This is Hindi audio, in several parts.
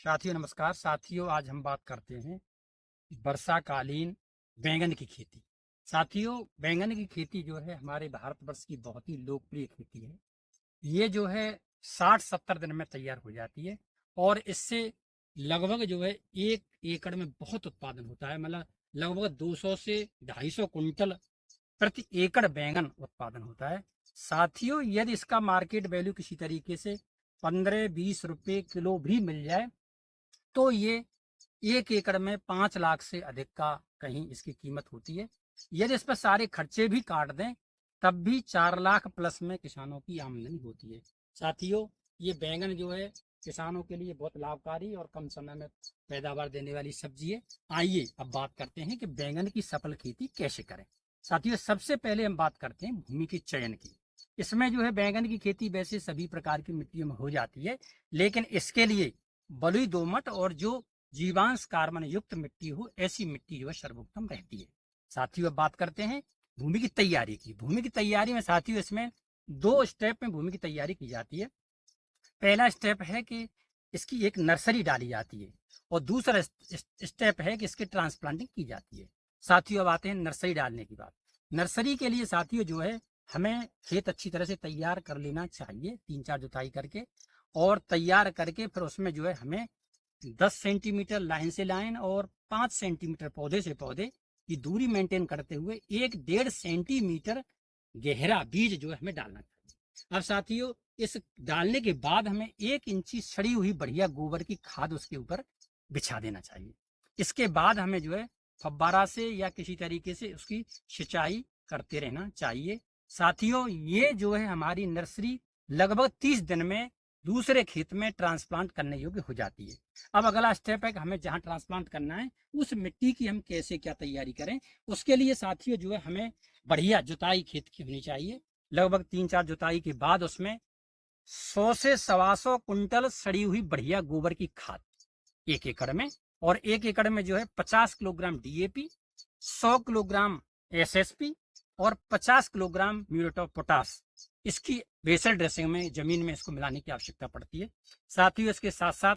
साथियों नमस्कार। साथियों आज हम बात करते हैं वर्षाकालीन बैंगन की खेती। साथियों बैंगन की खेती जो है हमारे भारतवर्ष की बहुत ही लोकप्रिय खेती है। ये जो है 60-70 दिन में तैयार हो जाती है और इससे लगभग जो है 1 एकड़ में बहुत उत्पादन होता है। मतलब लगभग 200 से 250 कुंटल प्रति एकड़ बैंगन उत्पादन होता है। साथियों यदि इसका मार्केट वैल्यू किसी तरीके से 15-20 रुपए किलो भी मिल जाए तो ये 1 एकड़ में 5 लाख से अधिक का कहीं इसकी कीमत होती है। यदि इस पर सारे खर्चे भी काट दें तब भी 4 लाख प्लस में किसानों की आमदनी होती है। साथियों ये बैंगन जो है किसानों के लिए बहुत लाभकारी और कम समय में पैदावार देने वाली सब्जी है। आइए अब बात करते हैं कि बैंगन की सफल खेती कैसे करें। साथियों सबसे पहले हम बात करते हैं भूमि के चयन की। इसमें जो है बैंगन की खेती वैसे सभी प्रकार की मिट्टियों में हो जाती है, लेकिन इसके लिए बलुई दोमट और जो जीवांश कार्बन युक्त मिट्टी हो ऐसी मिट्टी जो है सर्वोत्तम रहती है। साथियों अब बात करते हैं भूमि की तैयारी की। भूमि की तैयारी में साथियों इसमें 2 स्टेप में भूमि की तैयारी की जाती है। पहला स्टेप है कि इसकी एक नर्सरी डाली जाती है और दूसरा स्टेप है कि इसकी ट्रांसप्लांटिंग की जाती है। साथियों अब आते हैं नर्सरी डालने की बात। नर्सरी के लिए साथियों जो है हमें खेत अच्छी तरह से तैयार कर लेना चाहिए, 3-4 जुताई करके, और तैयार करके फिर उसमें जो है हमें 10 सेंटीमीटर लाइन से लाइन और 5 सेंटीमीटर पौधे से पौधे की दूरी मेंटेन करते हुए 1-1.5 सेंटीमीटर गहरा बीज जो है हमें डालना चाहिए। अब साथियों इस डालने के बाद हमें 1 इंची सड़ी हुई बढ़िया गोबर की खाद उसके ऊपर बिछा देना चाहिए। इसके बाद हमें जो है फव्वारा से या किसी तरीके से उसकी सिंचाई करते रहना चाहिए। साथियों ये जो है हमारी नर्सरी लगभग 30 दिन में दूसरे खेत में ट्रांसप्लांट करने योग्य हो जाती है। अब अगला स्टेप है कि हमें जहाँ ट्रांसप्लांट करना है उस मिट्टी की हम कैसे क्या तैयारी करें। उसके लिए साथियों जो है हमें बढ़िया जुताई खेत की होनी चाहिए। लगभग 3-4 जुताई के बाद उसमें 100 से 125 कुंटल सड़ी हुई बढ़िया गोबर की खाद 1 एकड़ में, और 1 एकड़ में जो है 50 किलोग्राम डीएपी, 100 किलोग्राम एसएसपी और 50 किलोग्राम म्यूरेट ऑफ पोटास इसकी बेसल ड्रेसिंग में जमीन में इसको मिलाने की आवश्यकता पड़ती है। साथ ही इसके साथ साथ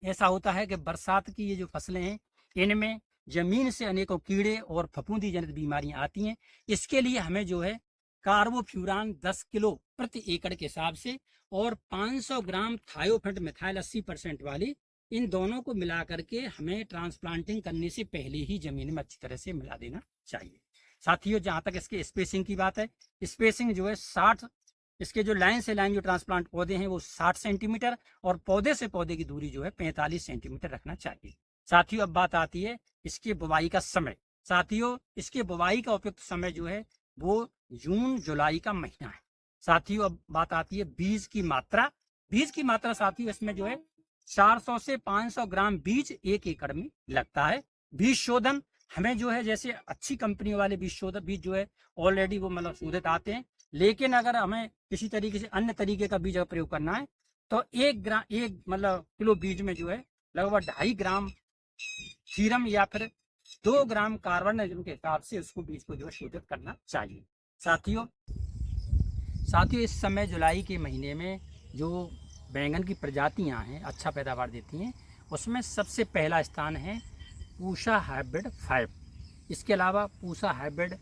ऐसा होता है कि बरसात की ये जो फसलें हैं इनमें जमीन से अनेकों कीड़े और फफूंदी जनित बीमारियां आती हैं। इसके लिए हमें जो है कार्बोफ्यूरान 10 किलो प्रति एकड़ के हिसाब से और 500 ग्राम थायोफेंट मिथाइल 80% वाली, इन दोनों को मिला करके हमें ट्रांसप्लांटिंग करने से पहले ही जमीन में अच्छी तरह से मिला देना चाहिए। साथियों जहाँ तक इसके स्पेसिंग की बात है, स्पेसिंग जो है 60, इसके जो लाइन से लाइन जो ट्रांसप्लांट पौधे हैं वो 60 सेंटीमीटर और पौधे से पौधे की दूरी जो है 45 सेंटीमीटर रखना चाहिए। साथियों अब बात आती है इसकी बुवाई का समय। साथियों इसके बुवाई का उपयुक्त समय जो है वो जून जुलाई का महीना है। साथियों अब बात आती है बीज की मात्रा। बीज की मात्रा साथियों इसमें जो है 400 से 500 ग्राम बीज 1 एकड़ में लगता है। बीज शोधन हमें जो है जैसे अच्छी कंपनियों वाले बीज शोधन बीज जो है ऑलरेडी वो मतलब शोधित आते हैं, लेकिन अगर हमें किसी तरीके से अन्य तरीके का बीज का प्रयोग करना है तो 1 मतलब किलो बीज में जो है लगभग 2.5 ग्राम सीरम या फिर 2 ग्राम कार्बन नाइट्रोजन के हिसाब से उसको बीज को जो है शोधित करना चाहिए। साथियों साथियों इस समय जुलाई के महीने में जो बैंगन की प्रजातियां हैं अच्छा पैदावार देती हैं उसमें सबसे पहला स्थान है पूसा हाइब्रिड 5। इसके अलावा पूसा हाइब्रिड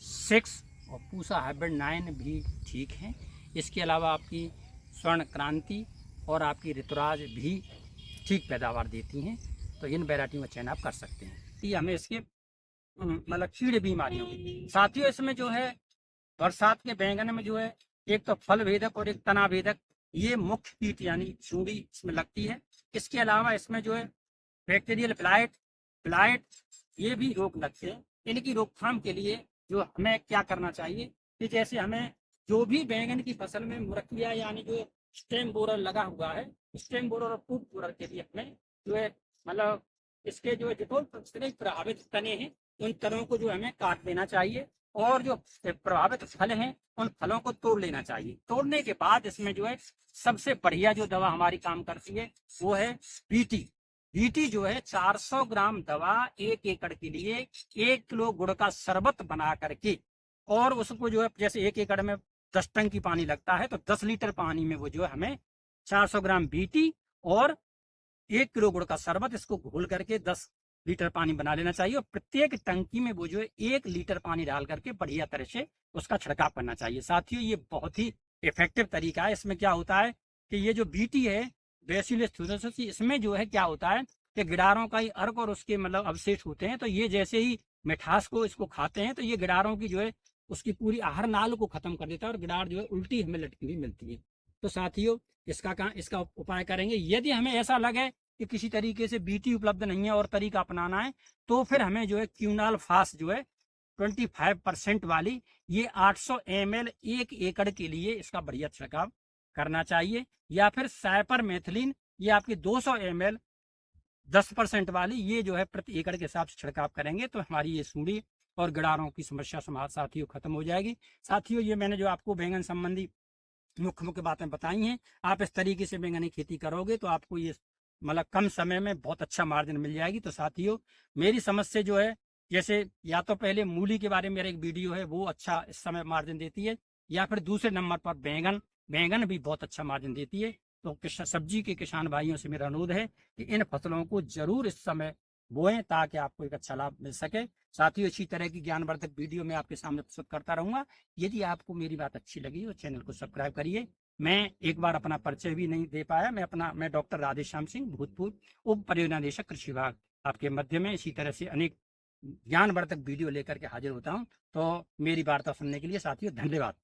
6 और पूसा हाइब्रिड 9 भी ठीक हैं। इसके अलावा आपकी स्वर्ण क्रांति और आपकी ऋतुराज भी ठीक पैदावार देती हैं, तो इन वैरायटियों का चयन आप कर सकते हैं। ये हमें इसके मतलब कीड़े बीमारियों की। साथियों इसमें जो है बरसात के बैंगन में जो है एक तो फल भेदक और एक तना भेदक ये मुख्य कीट यानी चूड़ी इसमें लगती है। इसके अलावा इसमें जो है बैक्टीरियल ब्लाइट ब्लाइट ये भी रोग लगते हैं। इनकी रोकथाम के लिए जो हमें क्या करना चाहिए कि जैसे हमें जो भी बैंगन की फसल में मुरक्किया यानी जो स्टेम बोरर लगा हुआ है, स्टेम बोरर और फूट बोरर के लिए हमें जो है मतलब इसके जो है जितने प्रभावित तने हैं उन तनों को जो हमें काट देना चाहिए और जो प्रभावित फल हैं उन फलों को तोड़ लेना चाहिए। तोड़ने के बाद इसमें जो है सबसे बढ़िया जो दवा हमारी काम करती है वो है बीटी। बीटी जो है 400 ग्राम दवा 1 एकड़ के लिए 1 किलो गुड़ का शरबत बना करके, और उसको जो है जैसे 1 एकड़ में 10 टंकी पानी लगता है तो 10 लीटर पानी में वो जो है हमें 400 ग्राम बीटी और 1 किलो गुड़ का शरबत, इसको घोल करके 10 लीटर पानी बना लेना चाहिए और प्रत्येक टंकी में वो जो है 1 लीटर पानी डाल करके बढ़िया तरह से उसका छिड़काव करना चाहिए। साथियों, ये बहुत ही इफेक्टिव तरीका है। इसमें क्या होता है कि ये जो बीटी है, बेसिलस थ्यूरोसिस, इसमें जो है क्या होता है कि गिडारों का ही अर्क और उसके मतलब अवशेष होते हैं, तो ये जैसे ही मिठास को इसको खाते हैं तो ये गिडारों की जो है उसकी पूरी आहार नाल को खत्म कर देता है और गिडार जो है उल्टी हमें लटकी हुई मिलती है। तो साथियों, इसका उपाय करेंगे। यदि हमें ऐसा लगे कि किसी तरीके से बीटी उपलब्ध नहीं है और तरीका अपनाना है, तो फिर हमें जो है क्यूनाल फास जो है 25% वाली, ये 800 ml 1 एकड़ के लिए इसका बढ़िया छिड़काव करना चाहिए। या फिर साइपर मेथिलीन, ये आपकी 200 ml 10% वाली, ये जो है प्रति एकड़ के हिसाब से छिड़काव करेंगे तो हमारी ये सूंडी और गिडारों की समस्या समाज साथियों खत्म हो जाएगी। साथियों, ये मैंने जो आपको बैंगन संबंधी मुख्य मुख्य बातें बताई हैं, आप इस तरीके से बैंगन की खेती करोगे तो आपको ये मतलब कम समय में बहुत अच्छा मार्जिन मिल जाएगी। तो साथियों, मेरी समझ से जो है, जैसे या तो पहले मूली के बारे में मेरा एक वीडियो है, वो अच्छा इस समय मार्जिन देती है, या फिर दूसरे नंबर पर बैंगन, बैंगन भी बहुत अच्छा मार्जिन देती है। तो सब्जी के किसान भाइयों से मेरा अनुरोध है कि इन फसलों को जरूर इस समय बोएं ताकि आपको एक अच्छा लाभ मिल सके। साथियों, इसी तरह की ज्ञानवर्धक वीडियो मैं आपके सामने प्रस्तुत करता रहूंगा। यदि आपको मेरी बात अच्छी लगी तो चैनल को सब्सक्राइब करिए। मैं एक बार अपना परिचय भी नहीं दे पाया, मैं डॉक्टर राधेश्याम सिंह, भूतपूर्व उप परियोजना निदेशक कृषि विभाग, आपके मध्य में इसी तरह से अनेक ज्ञानवर्धक वीडियो लेकर के हाजिर होता हूँ। तो मेरी वार्ता सुनने के लिए साथियों धन्यवाद।